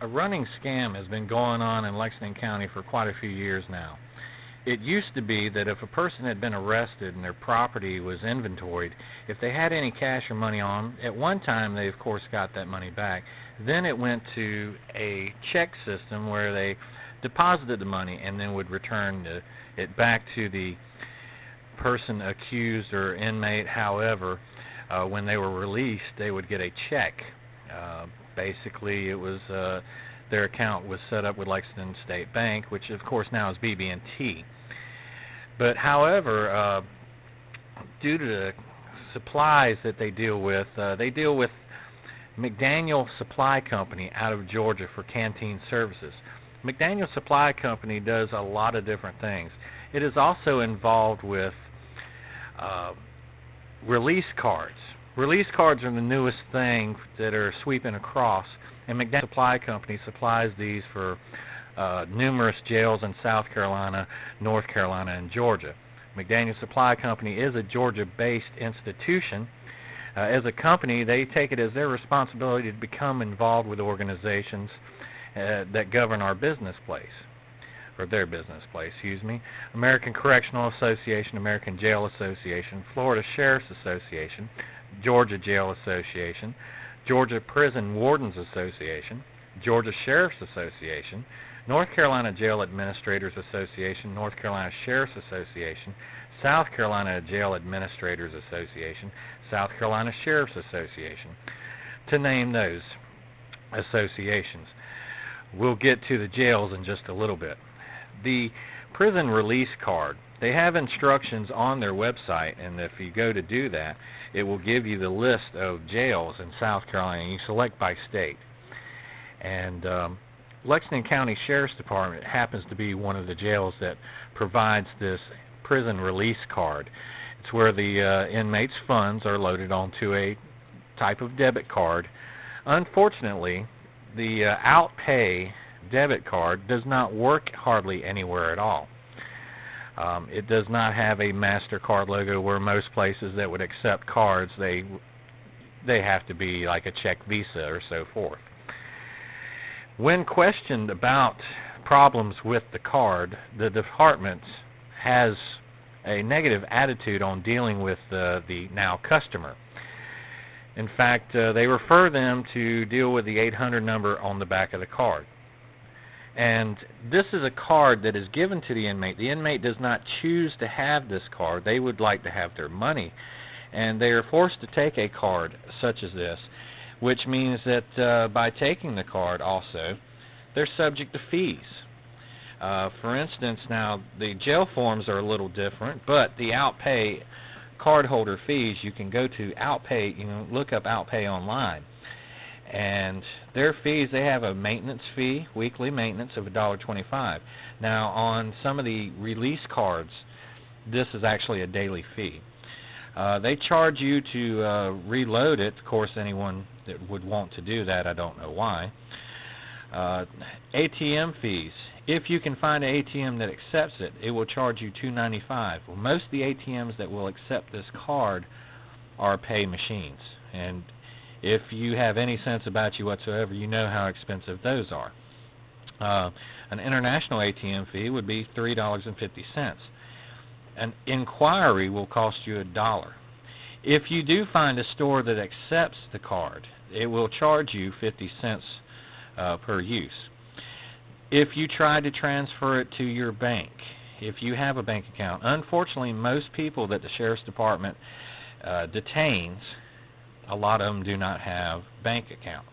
a running scam has been going on in Lexington County for quite a few years now. It used to be that if a person had been arrested and their property was inventoried, if they had any cash or money on them, at one time they of course got that money back. Then it went to a check system where they deposited the money and then would return it back to the person accused or inmate. However, when they were released, they would get a check. Basically, it was their account was set up with Lexington State Bank, which of course now is BB&T. But however, due to the supplies that they deal with McDaniel Supply Company out of Georgia for canteen services. McDaniel Supply Company does a lot of different things. It is also involved with release cards. Release cards are the newest thing that are sweeping across, and McDaniel Supply Company supplies these for numerous jails in South Carolina, North Carolina, and Georgia. McDaniel Supply Company is a Georgia-based institution. As a company, they take it as their responsibility to become involved with organizations that govern our business place, or their business place, American Correctional Association, American Jail Association, Florida Sheriff's Association, Georgia Jail Association, Georgia Prison Wardens Association, Georgia Sheriff's Association, North Carolina Jail Administrators Association, North Carolina Sheriff's Association, South Carolina Jail Administrators Association, South Carolina Sheriff's Association, to name those associations. We'll get to the jails in just a little bit. The prison release card, they have instructions on their website, and if you go to do that, it will give you the list of jails in South Carolina. You select by state. And Lexington County Sheriff's Department happens to be one of the jails that provides this prison release card. It's where the inmates' funds are loaded onto a type of debit card. Unfortunately, the OutPay debit card does not work hardly anywhere at all. It does not have a MasterCard logo, where most places that would accept cards, they have to be like a check Visa or so forth. When questioned about problems with the card, the department has a negative attitude on dealing with the now customer. In fact, they refer them to deal with the 800 number on the back of the card. And this is a card that is given to the inmate. The inmate does not choose to have this card. They would like to have their money. And they are forced to take a card such as this, which means that by taking the card also, they're subject to fees. For instance, now the jail forms are a little different, but the OutPay cardholder fees, you can go to OutPay, you know, look up OutPay online. And their fees, they have a maintenance fee, weekly maintenance of $1.25. Now, on some of the release cards, this is actually a daily fee. They charge you to reload it. Of course, anyone that would want to do that, I don't know why. ATM fees. If you can find an ATM that accepts it, it will charge you $2.95. Well, most of the ATMs that will accept this card are pay machines. And if you have any sense about you whatsoever, you know how expensive those are. An international ATM fee would be $3.50. An inquiry will cost you $1. If you do find a store that accepts the card, it will charge you 50 cents per use. If you try to transfer it to your bank, if you have a bank account, unfortunately most people that the Sheriff's Department detains, a lot of them do not have bank accounts.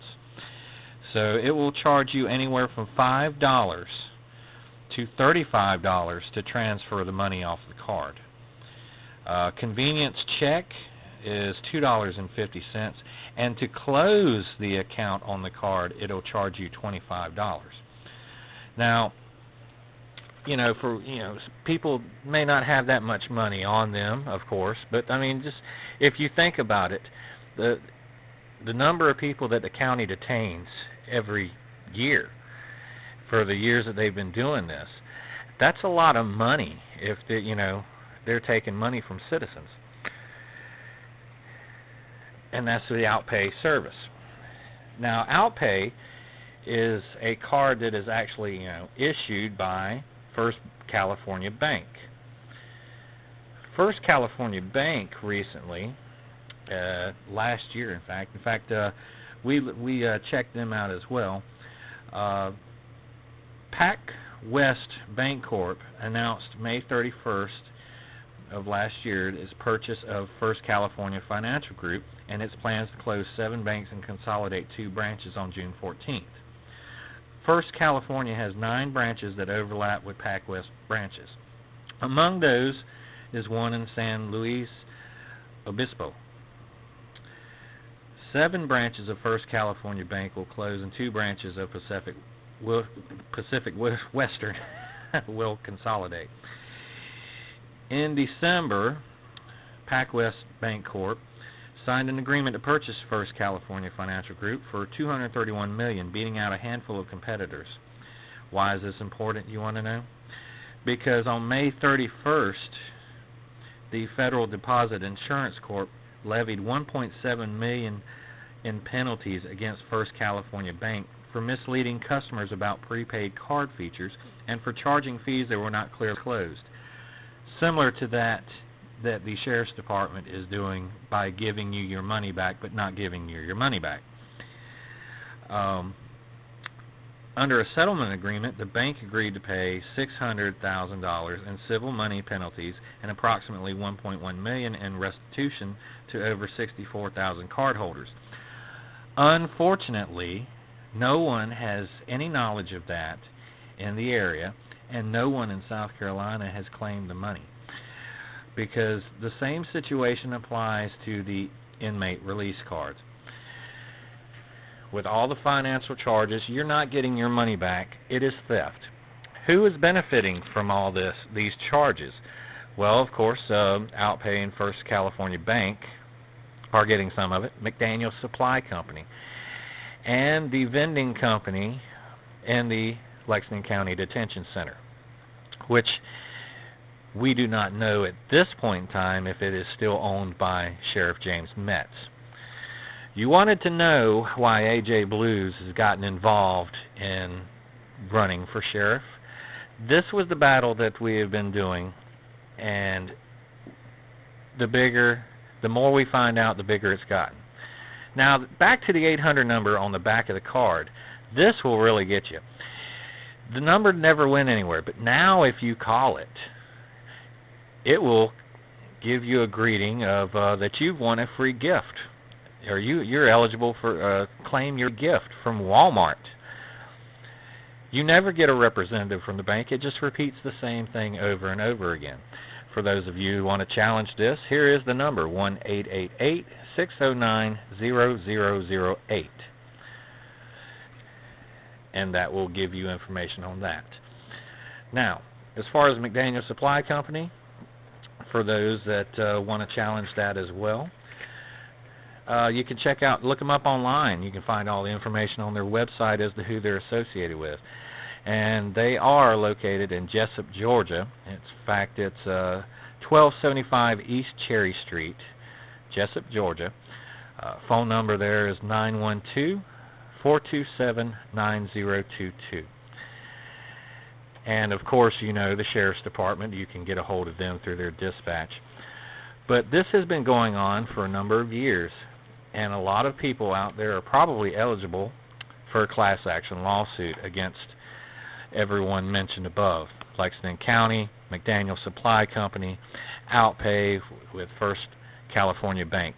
So it will charge you anywhere from $5 to $35 to transfer the money off the card. Convenience check is $2.50, and to close the account on the card, it'll charge you $25. Now, people may not have that much money on them, of course, but I mean, just if you think about it, the number of people that the county detains every year for the years that they've been doing this, that's a lot of money if they're taking money from citizens. And that's the OutPay service. Now, OutPay is a card that is actually, issued by First California Bank. First California Bank recently, last year, in fact, we checked them out as well. Pac West Bank Corp announced May 31st of last year its purchase of First California Financial Group and its plans to close 7 banks and consolidate 2 branches on June 14th. First California has 9 branches that overlap with Pac West branches. Among those is one in San Luis Obispo. 7 branches of First California Bank will close and 2 branches of Pacific Western will consolidate. In December, Pac West Bank Corp signed an agreement to purchase First California Financial Group for $231 million, beating out a handful of competitors. Why is this important, you want to know? Because on May 31st, the Federal Deposit Insurance Corp levied $1.7 million in penalties against First California Bank for misleading customers about prepaid card features and for charging fees that were not clearly disclosed. Similar to that the Sheriff's Department is doing by giving you your money back but not giving you your money back. Under a settlement agreement, the bank agreed to pay $600,000 in civil money penalties and approximately $1.1 million in restitution to over 64,000 cardholders. Unfortunately, no one has any knowledge of that in the area, and no one in South Carolina has claimed the money, because the same situation applies to the inmate release cards. With all the financial charges, you're not getting your money back. It is theft. Who is benefiting from all these charges? Well, of course, Outpay and First California Bank are getting some of it, McDaniel Supply Company, and the vending company in the Lexington County Detention Center, which we do not know at this point in time if it is still owned by Sheriff James Metz. You wanted to know why A.J. Blues has gotten involved in running for sheriff. This was the battle that we have been doing, and the more we find out, the bigger it's gotten. Now, back to the 800 number on the back of the card. This will really get you. The number never went anywhere, but now if you call it, it will give you a greeting of that you've won a free gift, or you're eligible for claim your gift from Walmart. You never get a representative from the bank. It just repeats the same thing over and over again. For those of you who want to challenge this, here is the number, 1-888-609-0008. And that will give you information on that. Now, as far as McDaniel Supply Company, for those that want to challenge that as well, you can look them up online. You can find all the information on their website as to who they're associated with. And they are located in Jessup, Georgia. In fact, it's 1275 East Cherry Street, Jessup, Georgia. Phone number there is 912-427-9022. And, of course, the Sheriff's Department. You can get a hold of them through their dispatch. But this has been going on for a number of years, and a lot of people out there are probably eligible for a class action lawsuit against everyone mentioned above. Lexington County, McDaniel Supply Company, Outpay with First California Bank.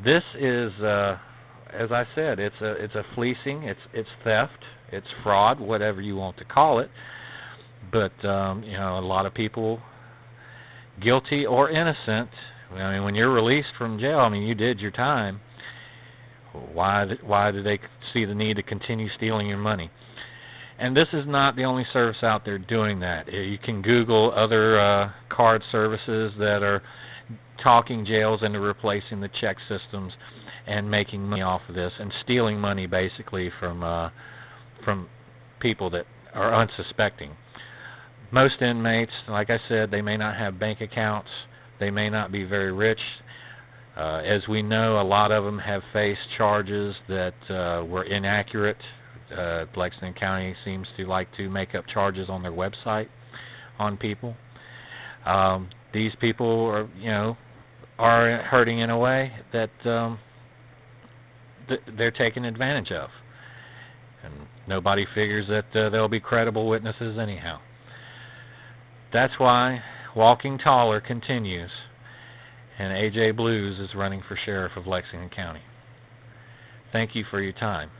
This is, as I said, it's a fleecing, it's theft, it's fraud, whatever you want to call it. But a lot of people, guilty or innocent. I mean, when you're released from jail, you did your time. Why do they see the need to continue stealing your money? And this is not the only service out there doing that. You can Google other card services that are talking jails into replacing the check systems and making money off of this and stealing money basically from people that are unsuspecting. Most inmates, like I said, they may not have bank accounts. They may not be very rich. As we know, a lot of them have faced charges that were inaccurate. Lexington County seems to like to make up charges on their website on people. These people are hurting in a way that they're taken advantage of, and nobody figures that there'll be credible witnesses anyhow. That's why Walking Taller continues, and AJ Blues is running for sheriff of Lexington County. Thank you for your time.